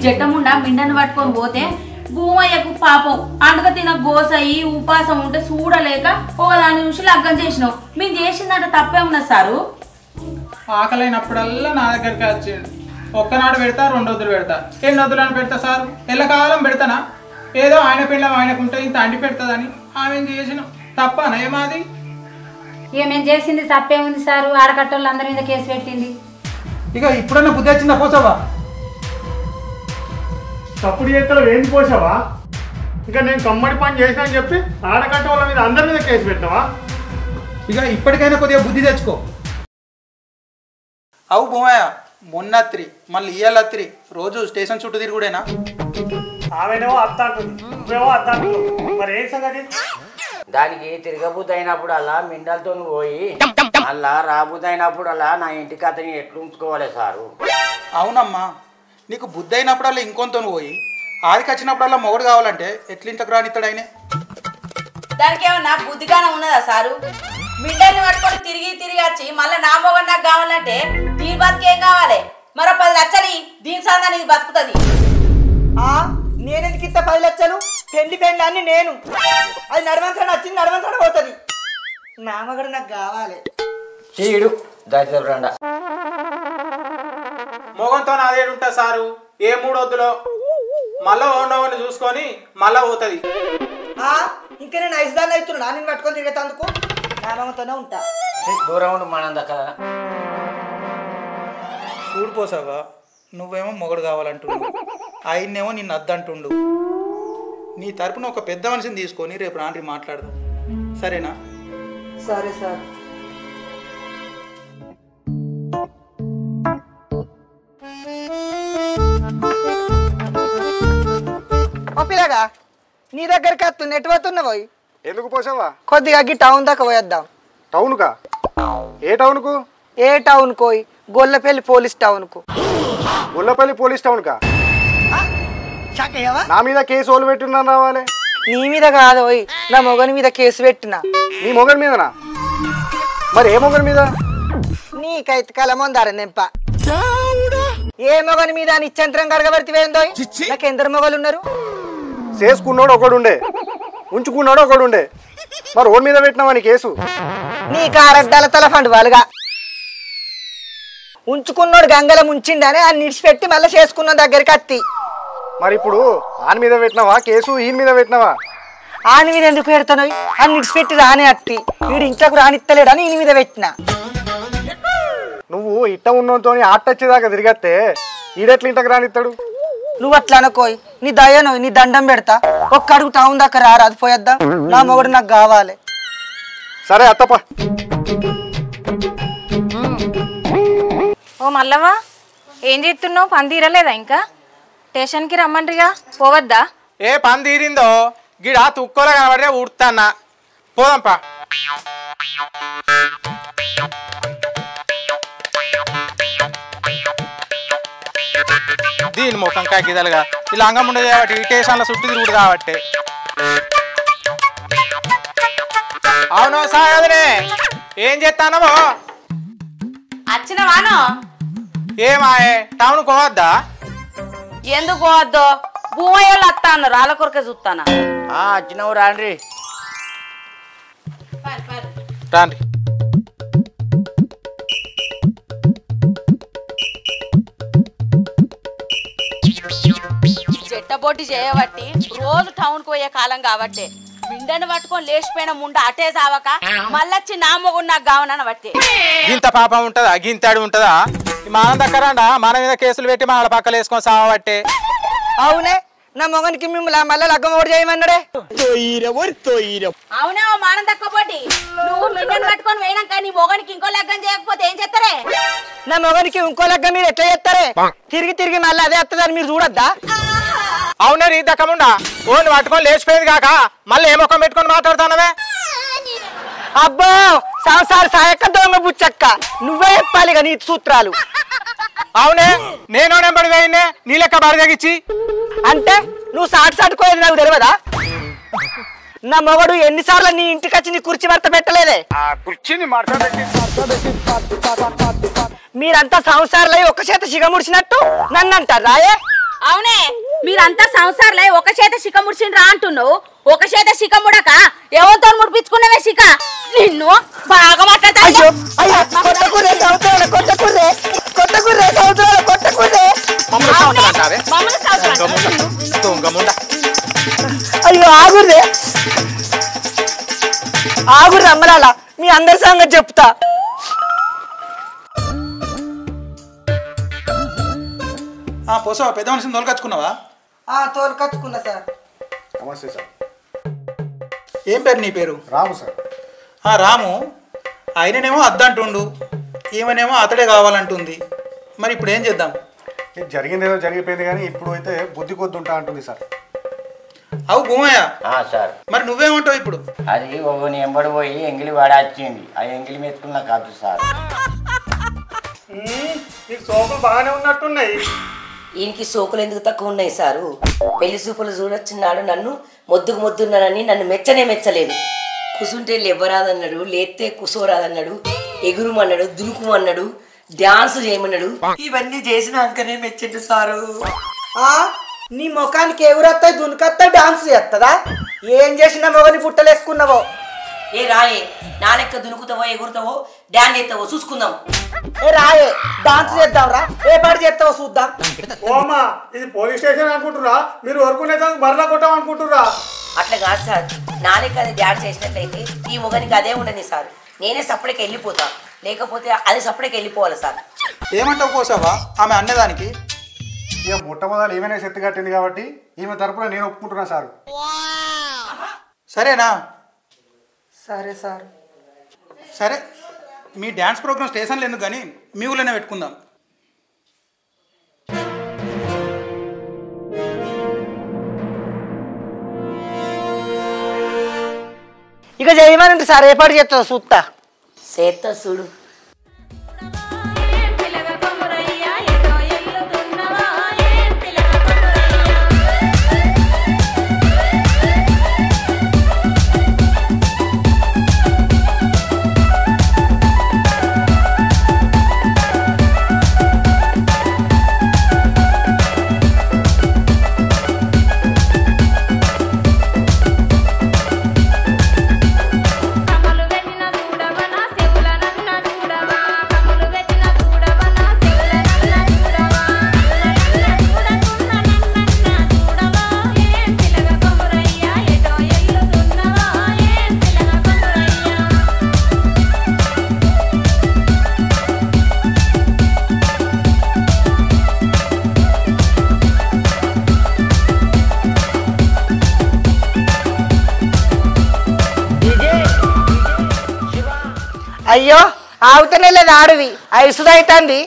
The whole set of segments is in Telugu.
జట్టముండా మిండను పట్టుకొని పోతే భూమయ్యకు పాపం అండక తిన గోసయి ఉపాసం ఉంటే చూడలేక ఒకదాని చూసి లగ్గం చేసినావు. మేము చేసిందంటే తప్పే ఉన్నది సారు. ఆకలైనప్పుడల్లా నా దగ్గరికి వచ్చేది. ఒక్కనాడు పెడతా, 2 వద్దులు పెడతా, 2 వద్దులని పెడతా సారు. ఎల్లకాలం పెడతానా? ఏదో ఆయన పిల్ల ఆయనకుంటే ఇంత అండి పెడతాదని ఆమె చేసిన తప్పనా ఏమాది? ఏమేం చేసింది తప్పే ఉంది సారు. ఆడకట్టోళ్ళు అందరి మీద కేసు పెట్టింది. ఇక ఇప్పుడన్నా బుద్ధి వచ్చిందా పోసావా? తప్పుడు చేతలు ఏంది పోసావా? ఇంకా నేను కమ్మడి పని చేసినా అని చెప్పి ఆడకట్ట వాళ్ళ మీద అందరి మీద కేసు పెట్టావా? ఇక ఇప్పటికైనా కొద్దిగా బుద్ధి తెచ్చుకో. అవు భూమయ్య, మొన్నత్రి మళ్ళీ ఇయ్యాలత్రి రోజు స్టేషన్ చుట్టూ తిరుగుడేనా? ఆమెనేమో అత్త అంటుంది, నువ్వేమో అత్త అంటున్నావు. మరి ఏం సంగతి? దానికి తిరగబుద్ధి అయినప్పుడు అలా మిండలతో పోయి అలా రాబుద్ధి అయినప్పుడు అలా నా ఇంటికి అతని ఎట్లు ఉంచుకోవాలి సారు. అవునమ్మా, నీకు బుద్ధి అయినప్పుడల్లా ఇంకొంత పోయి ఆదికి వచ్చినప్పుడల్లా మొగుడు కావాలంటే ఎట్లింతకు రానిస్తాడు ఆయన? దానికి ఏమన్నా బుద్ధిగానే ఉన్నదా సారు? బిడ్డల్ని పట్టుకొని తిరిగి తిరిగి వచ్చి మళ్ళీ నా మొగడు నాకు కావాలంటే దీని బతికేం కావాలి? మరో 10 లక్షలు దీని సందా నీది బతుకుతుంది. నేనెందుకు ఇస్తా 10 లక్షలు? పెళ్లి అన్ని నేను. అది నడవంతరం వచ్చింది, నడవంతరం పోతుంది. నా మగడు నాకు కావాలి. చీడు దరిద్రండా మొగంతో అదేడుంటా సారు. ఏ 3 వద్దులో మళ్ళా ఓనోని చూసుకొని మళ్ళా పోతుంది. ఇంకా నేను ఐదుదాన్ని అవుతున్నా, నేను పట్టుకొని తిరిగేందుకు నా మగతోనే ఉంటా. దూరం ఉండు మనం దక్కదా. చూడిపోసావా, నువ్వేమో మొగడు కావాలంటుండు, ఆయన్నేమో నిన్ను అద్దంటుండు. నీ తరపున ఒక పెద్ద మనిషిని తీసుకొని రేపు రాండ్రి మాట్లాడదాం, సరేనా? సరే సార్. ఓ పిల్లగా, నీ దగ్గరికి వస్తుంది, ఎటు పోతున్నావు? ఎందుకు పోసావా? కొద్దిగా టౌన్ దాకా పోయేద్దాం. టౌన్కా? ఏ టౌన్కు? ఏ టౌన్ కోయి? గొల్లపల్లి పోలీస్ టౌన్కు. గొల్లపల్లి పోలీస్ టౌన్కా? నా మీద కేసు ఓలు పెట్టున్నాను రావాలి. నీ మీద కాదు, నా మొగని మీద కేసు పెట్టినా. నీ మొగని మీదనా? మరి ఏ మొగని మీద? నీకైతే కలమొందార నెంప. ఏ మొగని మీద నిశ్చంత్రం గడగబడితేందో? నాకు ఎందరు మొగలు ఉన్నారు? చేసుకున్నాడు ఒకడుండే, ఉంచుకున్నాడు ఒకడుండే, మరి ఓన్ మీద పెట్టినావని కేసు? నీ కారడ్డాల తలఫండు వాళ్ళుగా ఉంచుకున్నాడు గంగల ముంచిండని అని నిడిచిపెట్టి మళ్ళీ చేసుకున్న దగ్గరికి అత్తి. మరి ఇప్పుడు ఆని మీద పెట్టినావా కేసు, ఈయన మీద పెట్టినావా? ఆని మీద ఎందుకు పెడతాను? అని నిడిచిపెట్టి రాని అత్తి. వీడు ఇంట్లోకి రానిత్తలేడని ఈయన మీద పెట్టినా. నువ్వు ఇట్ట ఉన్నతో ఆటొచ్చేదాకా తిరిగత్తే ఈడెట్లు ఇంటకు రానిస్తాడు? నువ్వు అట్లా అనుకోయి, నీ దయను నీ దండం పెడతా. ఒక్క అడుగు టౌన్ దాకా రారా, అది పోయేద్దాం. నా మొగుడు నాకు కావాలి. సరే అత్తప్ప. ఓ మల్లవ్వ, ఏం చేస్తున్నావు? పని తీరలేదా ఇంకా? స్టేషన్కి రమ్మండ్రిగా, పోవద్దా? ఏ పని తీరిందో గిడ తుక్కోలో కనబడే ఉడతాన్నా, పోదాంపా. దీని ముఖం కాకిదలుగా ఇలా అంగం ఉండదు కాబట్టి ఈ స్టేషన్లో చుట్టూ తిరుగుడు కాబట్టి. అవును సాగదనే, ఏం చేస్తానమో? వచ్చినవాను? ఏమాయే టౌన్ పోవద్దా? ఎందుకు పోవద్దు? భూమయ్యలు వస్తా అన్నారు, వాళ్ళ కొరకే చూస్తానా. వచ్చినావు రాండ్రి రాండి. చెట్టబొట్టి చేయబట్టి రోజు టౌన్ కు పోయే కాలం కాబట్టి బిండను పట్టుకొని లేచిపోయిన ముండ అటే సావక మళ్ళొచ్చి నా మొగుడు నాకు కావనని బట్టి. గింత పాపం ఉంటదా, గింతాడు ఉంటదా? మన దగ్గరండా మన మీద కేసులు పెట్టి మన పక్కలు వేసుకొని సావబట్టే. అవునే, నా మొగనికి మిమ్మల్ని మళ్ళీ లగ్గం ఓడి చేయమన్నాడే. అవునే, మానం తక్కువ పోటీ. నువ్వు మిండను పట్టుకొని పోయినాక నీ మొగనికి ఇంకో లగ్గం చేయకపోతే ఏం చేస్తారే? నా మొగనికి ఇంకో లగ్గం మీరు ఎట్లా చేస్తారే? తిరిగి తిరిగి మళ్ళీ అదే వస్తుందని మీరు చూడొద్దా? అవునే రీ దక్కముండా, ఓళ్ళు పట్టుకొని లేచిపోయేది కాక మళ్ళీ ఏ ముఖం పెట్టుకొని మాట్లాడుతున్నావే? అబ్బో సంసార సాయక్క దొంగ బుచ్చక్క, నువ్వే చెప్పాలి నీ సూత్రాలు. అవునే, నేను నెంబడి పోయినే నీ లెక్క బరి తగ్గించి. అంటే నువ్వు సాటుకోలేదు నాకు తెలియదా? నా మొగడు ఎన్నిసార్లు నీ ఇంటికి వచ్చి నీ కుర్చీ భర్త పెట్టలేదే? మీరంతా సంసారాలు ఒక్క చేత సిగముడిచినట్టు నన్ను అంటారు రాయే. అవునే మీరంతా సంసార్లే ఒక చేత శిఖ ముడిచిండ్రా అంటున్నావు. ఒక చేత శిఖ ముడక ఎవరితో ముడిపించుకున్నావే శిఖ? నిన్ను బాగా మాట్లాడతా. అయ్యో ఆగుర్రే ఆగుర్రే అమ్మలాలా మీ అందరి సంగతి చెప్తా. పోసావా పెద్ద మనిషిని తోలుకొచ్చుకున్నావా? తోలుకొచ్చుకున్నా సార్. నమస్తే సార్. ఏం పేరు నీ పేరు? రాము సార్. రాము. ఆయననేమో అద్దంటుండు, ఈమెనేమో అతడే కావాలంటుంది. మరి ఇప్పుడు ఏం చేద్దాం? జరిగింది ఏదో జరిగిపోయింది కానీ ఇప్పుడు అయితే బుద్ధి కొద్ది ఉంటా అంటుంది సార్. అవు భూమయ్య సార్ మరి నువ్వేమంటావు ఇప్పుడు? అది ఒకని ఎంబడి పోయి ఎంగిలి వాడాచింది. ఆ ఎంగిలి మెత్తుకున్నా కాదు సార్. నీకు సోకులు బాగానే ఉన్నట్టున్నాయి. ఈయనకి సోకులు ఎందుకు తక్కువ ఉన్నాయి సారు? పెళ్లి సూపులు చూడొచ్చున్నాడు, నన్ను మొద్దుకు మొద్దున్నానని నన్ను మెచ్చనే మెచ్చలేదు. కుసుంటే లెవ్వరాదన్నాడు, లేస్తే కుసోరాదన్నాడు, ఎగురుమన్నాడు, దులుకుమన్నాడు, డాన్స్ చేయమన్నాడు. ఇవన్నీ చేసినాకనే మెచ్చిండు సారు. నీ ముఖానికి ఎవరొస్తాయి దునికత్తా డాన్స్ చేస్తుందా? ఏం చేసినా మొగని పుట్టలేసుకున్నావో. ఏ రాయే, నా లెక్క దునుకుతావో ఎగురుతావో డాన్స్ చేస్తావో చూసుకుందాం. ఏ రాయే డాన్స్ చేద్దాంరా, ఏ పాడు చేస్తావో చూద్దాం. ఓమా ఇది పోలీస్ స్టేషన్ అనుకుంటురా? మీరు వరకునే బర్లా కొట్టాం అనుకుంటురా? అట్లా కాదు సార్, నా లెక్క అది డాన్స్ చేసినట్లయితే ఈ మొగనికి అదే ఉండని సార్. నేనే సపరేట్కి వెళ్ళిపోతా, లేకపోతే అది సపరేట్కి వెళ్ళిపోవాలి సార్. ఏమంటావు పోసావా ఆమె అన్నదానికి? ఇక మొట్టమొదటి ఏమైనా శక్తి కట్టింది కాబట్టి ఈమె తరపున నేను ఒప్పుకుంటున్నా సార్. సరేనా? సరే సార్. సరే, మీ డ్యాన్స్ ప్రోగ్రామ్ స్టేషన్లో ఎందుకు కానీ మీ ఊళ్ళోనే పెట్టుకుందాం. ఇక చేయమనండి సార్, ఏ పాడు చేస్తుందో చూస్తా. చేస్తా చూడు. అయ్యో ఆగుతనే లేదు ఆడవి, ఐసుదైతుంది.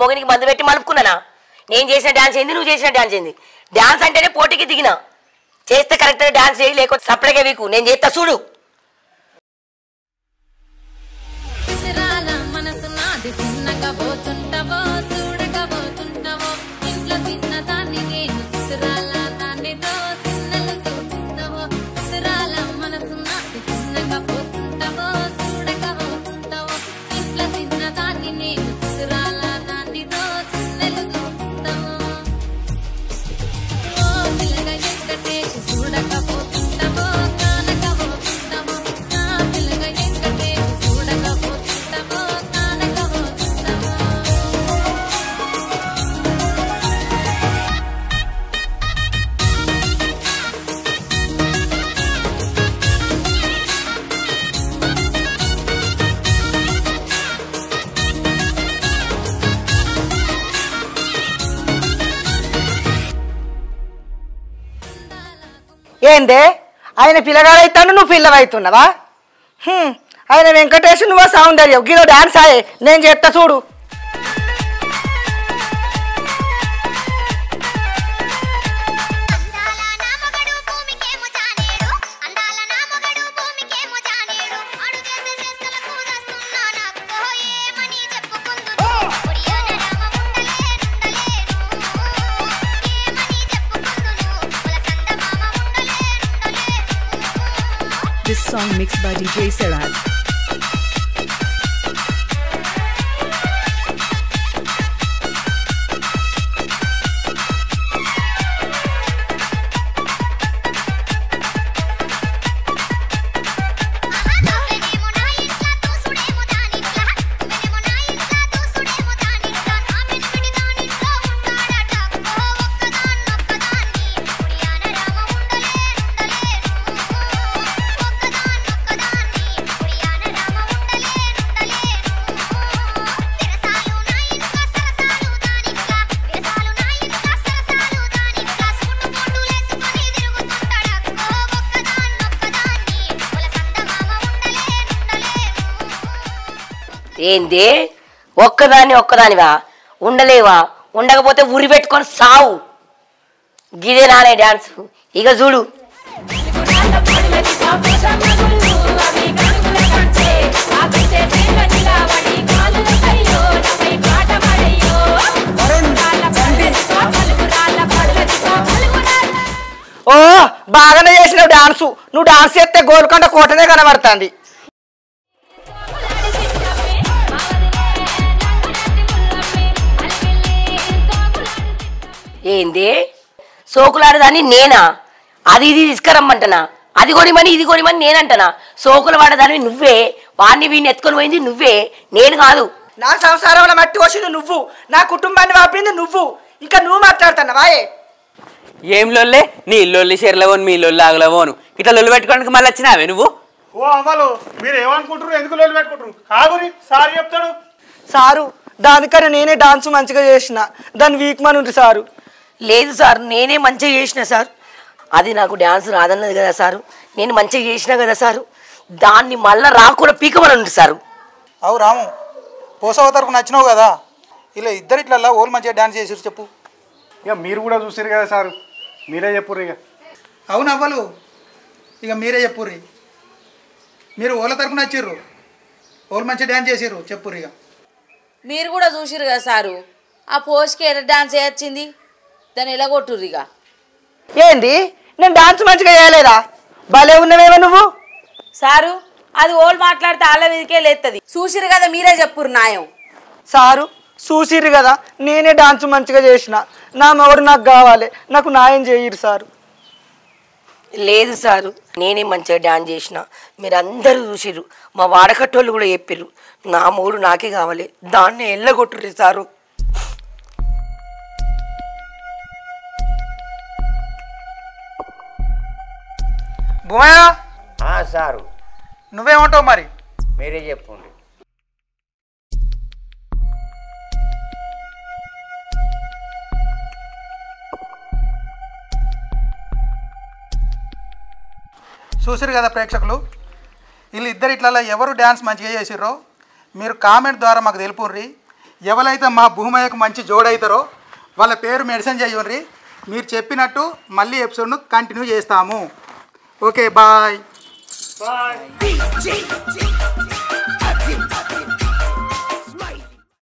మొగనికి మందు పెట్టి మలుపుకున్నానా? నేను చేసిన డాన్స్ ఏంది, నువ్వు చేసిన డాన్స్ ఏంది? డాన్స్ అంటేనే పోటీకి దిగినా. చేస్తే కరెక్ట్గా డాన్స్ చేయి, లేకపోతే సపరేట్గా వీకు. నేను చేస్తా చూడు. చూడకపోతుంటావో కానకపోతుంటావో నా పిల్లగా ఏందే ఆయన పిల్లగాడైతాను నువ్వు పిల్లవైతున్నావా? ఆయన వెంకటేష్ నువ్వు సౌందర్యం గిలో డాన్స్ ఆయే నేను చేస్తా చూడు. This song mixed by DJ Saraj. ఏంది ఒక్కదానివా? ఉండలేవా? ఉండకపోతే ఉరి పెట్టుకొని సావు. గిదే నానే డాన్స్. ఇక చూడు. ఓ బాగానే చేసినావు డాన్సు. నువ్వు డాన్స్ చేస్తే గోల్కొండ కోటనే కనబడుతుంది. ఏంది సోకులాడదాన్ని నేనా? అది ఇది తీసుకురమ్మంటనా? అది కొనిమని ఇది కొనిమని నేనంటనా? సోకులు వాడదాన్ని నువ్వే, వాడిని వీడిని ఎత్తుకొని పోయింది నువ్వే, నేను కాదు. నా సంసారంలో మట్టి పోసింది నువ్వు, నా కుటుంబాన్ని వాపింది నువ్వు, ఇంకా నువ్వు మాట్లాడుతున్నావాయే? ఏం లొల్లే? నీ లొల్లి చెర్లవోను మీ లొల్లి ఆగలవోను ఇట్లా లొల్లి పెట్టుకోవడానికి మళ్ళీ వచ్చినావే నువ్వు? ఓ అవ్వలు మీరు ఏమనుకుంటారు? ఎందుకు లొల్లి పెట్టుకుంటారు? ఆగురి సార్ చెప్తాడు. సారు దానికన్నా నేనే డాన్స్ మంచిగా చేసిన, దాన్ని వీక్ మనుంది సారు. లేదు సార్, నేనే మంచిగా చేసిన సార్. అది నాకు డ్యాన్స్ రాదన్నది కదా సారు, నేను మంచిగా చేసిన కదా సారు. దాన్ని మళ్ళీ రాకుండా పీకమని సారు. అవు రాము, పోసవ తరపు నచ్చినావు కదా, ఇలా ఇద్దరు ఇట్లల్లా ఓళ్ళు మంచిగా డ్యాన్స్ చేసారు చెప్పు. ఇక మీరు కూడా చూసారు కదా సారు, మీరే చెప్పుర్రు. ఇక అవును అవ్వలు, ఇక మీరే చెప్పుర్రి. మీరు ఓళ్ళ తరపున వచ్చిర్రు, ఓళ్ళు మంచిగా డ్యాన్స్ చేసిర్రు చెప్పుర్రు. ఇక మీరు కూడా చూసిరు కదా సారు, ఆ పోస్ట్కి ఎర్ర డాన్స్ వేయచ్చింది, దాన్ని ఎలా కొట్టుర్రు? ఇక ఏంది నేను డాన్స్ మంచిగా చేయలేదా? భలే ఉన్నవేమో నువ్వు. సారు అది ఓళ్ళు మాట్లాడితే వాళ్ళ మీదకే లేస్తుంది. చూసిరు కదా, మీరే చెప్పురు న్యాయం. సారు చూసిర్రు కదా, నేనే డాన్స్ మంచిగా చేసిన, నా మొగుడు నాకు కావాలి, నాకు న్యాయం చేయరు సారు. లేదు సారు, నేనే మంచిగా డాన్స్ చేసిన, మీరు అందరూ చూసిర్రు, మా వాడకట్టోళ్ళు కూడా చెప్పిర్రు, నా మూడు నాకే కావాలి, దాన్ని ఎల్లగొట్టుర్రు సారు. భూమయ్య సారు నువ్వేమంటావు మరి? మీరే చెప్పండి. చూసారు కదా ప్రేక్షకులు, వీళ్ళు ఇద్దరు ఇట్లా ఎవరు డ్యాన్స్ మంచిగా చేసిర్రో మీరు కామెంట్ ద్వారా మాకు తెలుపుర్రి. ఎవరైతే మా భూమయ్యకు మంచి జోడవుతారో వాళ్ళ పేరు మెన్షన్ చేయుర్రి. మీరు చెప్పినట్టు మళ్ళీ ఎపిసోడ్ను కంటిన్యూ చేస్తాము. Okay bye. బాయ్.